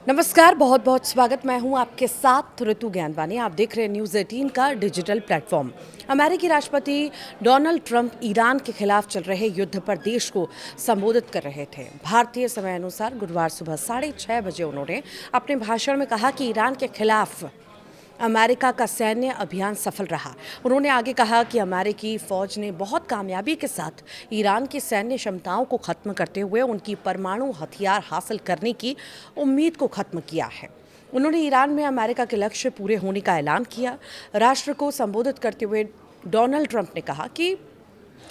नमस्कार, बहुत बहुत स्वागत। मैं हूं आपके साथ ऋतु ज्ञानवानी। आप देख रहे हैं न्यूज़ 18 का डिजिटल प्लेटफॉर्म। अमेरिकी राष्ट्रपति डोनाल्ड ट्रंप ईरान के खिलाफ चल रहे युद्ध पर देश को संबोधित कर रहे थे। भारतीय समय अनुसार गुरुवार सुबह 6:30 बजे उन्होंने अपने भाषण में कहा कि ईरान के खिलाफ अमेरिका का सैन्य अभियान सफल रहा। उन्होंने आगे कहा कि अमेरिकी फौज ने बहुत कामयाबी के साथ ईरान की सैन्य क्षमताओं को खत्म करते हुए उनकी परमाणु हथियार हासिल करने की उम्मीद को खत्म किया है। उन्होंने ईरान में अमेरिका के लक्ष्य पूरे होने का ऐलान किया। राष्ट्र को संबोधित करते हुए डोनाल्ड ट्रंप ने कहा कि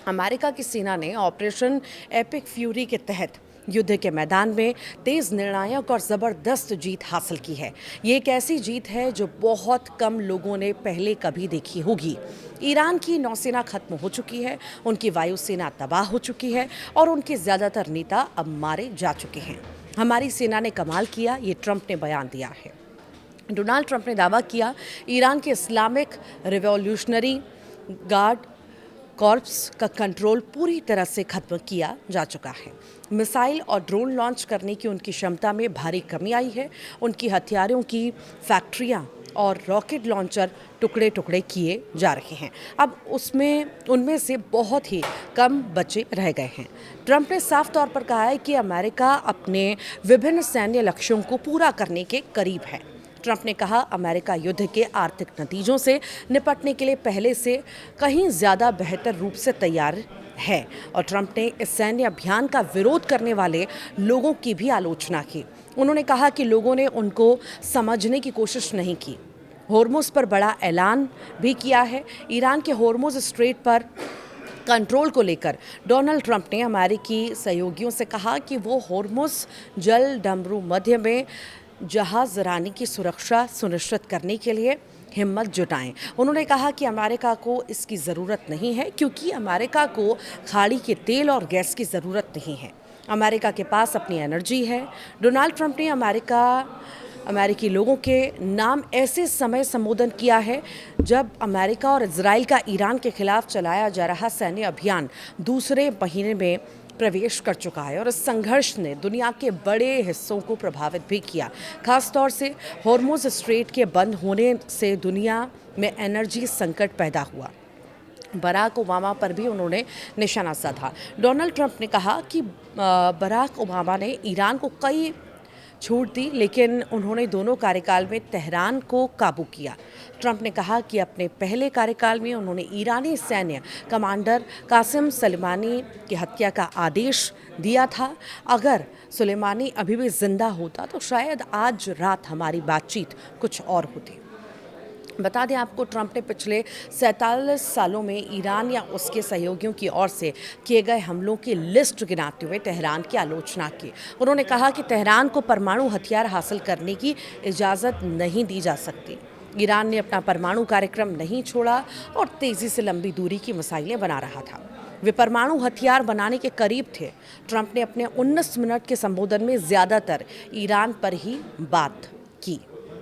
अमेरिका की सेना ने ऑपरेशन एपिक फ्यूरी के तहत युद्ध के मैदान में तेज, निर्णायक और ज़बरदस्त जीत हासिल की है। ये एक ऐसी जीत है जो बहुत कम लोगों ने पहले कभी देखी होगी। ईरान की नौसेना खत्म हो चुकी है, उनकी वायुसेना तबाह हो चुकी है और उनके ज़्यादातर नेता अब मारे जा चुके हैं। हमारी सेना ने कमाल किया, ये ट्रंप ने बयान दिया है। डोनाल्ड ट्रंप ने दावा किया, ईरान के इस्लामिक रिवॉल्यूशनरी गार्ड कॉर्प्स का कंट्रोल पूरी तरह से खत्म किया जा चुका है। मिसाइल और ड्रोन लॉन्च करने की उनकी क्षमता में भारी कमी आई है। उनकी हथियारों की फैक्ट्रियां और रॉकेट लॉन्चर टुकड़े टुकड़े किए जा रहे हैं। अब उनमें से बहुत ही कम बचे रह गए हैं। ट्रंप ने साफ तौर पर कहा है कि अमेरिका अपने विभिन्न सैन्य लक्ष्यों को पूरा करने के करीब है। ट्रंप ने कहा, अमेरिका युद्ध के आर्थिक नतीजों से निपटने के लिए पहले से कहीं ज़्यादा बेहतर रूप से तैयार है। और ट्रंप ने इस सैन्य अभियान का विरोध करने वाले लोगों की भी आलोचना की। उन्होंने कहा कि लोगों ने उनको समझने की कोशिश नहीं की। होर्मुज़ पर बड़ा ऐलान भी किया है। ईरान के होर्मुज़ स्ट्रेट पर कंट्रोल को लेकर डोनाल्ड ट्रंप ने अमेरिकी सहयोगियों से कहा कि वो होर्मुज़ जल डमरू मध्य में जहाज रानी की सुरक्षा सुनिश्चित करने के लिए हिम्मत जुटाएं। उन्होंने कहा कि अमेरिका को इसकी ज़रूरत नहीं है, क्योंकि अमेरिका को खाड़ी के तेल और गैस की ज़रूरत नहीं है। अमेरिका के पास अपनी एनर्जी है। डोनाल्ड ट्रंप ने अमेरिकी लोगों के नाम ऐसे समय संबोधन किया है जब अमेरिका और इजराइल का ईरान के खिलाफ चलाया जा रहा सैन्य अभियान दूसरे महीने में प्रवेश कर चुका है और इस संघर्ष ने दुनिया के बड़े हिस्सों को प्रभावित भी किया। खासतौर से होर्मुज़ स्ट्रेट के बंद होने से दुनिया में एनर्जी संकट पैदा हुआ। बराक ओबामा पर भी उन्होंने निशाना साधा। डोनाल्ड ट्रंप ने कहा कि बराक ओबामा ने ईरान को कई छूट दी, लेकिन उन्होंने दोनों कार्यकाल में तेहरान को काबू किया। ट्रंप ने कहा कि अपने पहले कार्यकाल में उन्होंने ईरानी सैन्य कमांडर कासिम सुलेमानी की हत्या का आदेश दिया था। अगर सुलेमानी अभी भी जिंदा होता तो शायद आज रात हमारी बातचीत कुछ और होती। बता दें आपको, ट्रंप ने पिछले 47 सालों में ईरान या उसके सहयोगियों की ओर से किए गए हमलों की लिस्ट गिनाते हुए तेहरान की आलोचना की। उन्होंने कहा कि तेहरान को परमाणु हथियार हासिल करने की इजाज़त नहीं दी जा सकती। ईरान ने अपना परमाणु कार्यक्रम नहीं छोड़ा और तेज़ी से लंबी दूरी की मिसाइलें बना रहा था। वे परमाणु हथियार बनाने के करीब थे। ट्रंप ने अपने 19 मिनट के संबोधन में ज़्यादातर ईरान पर ही बात की।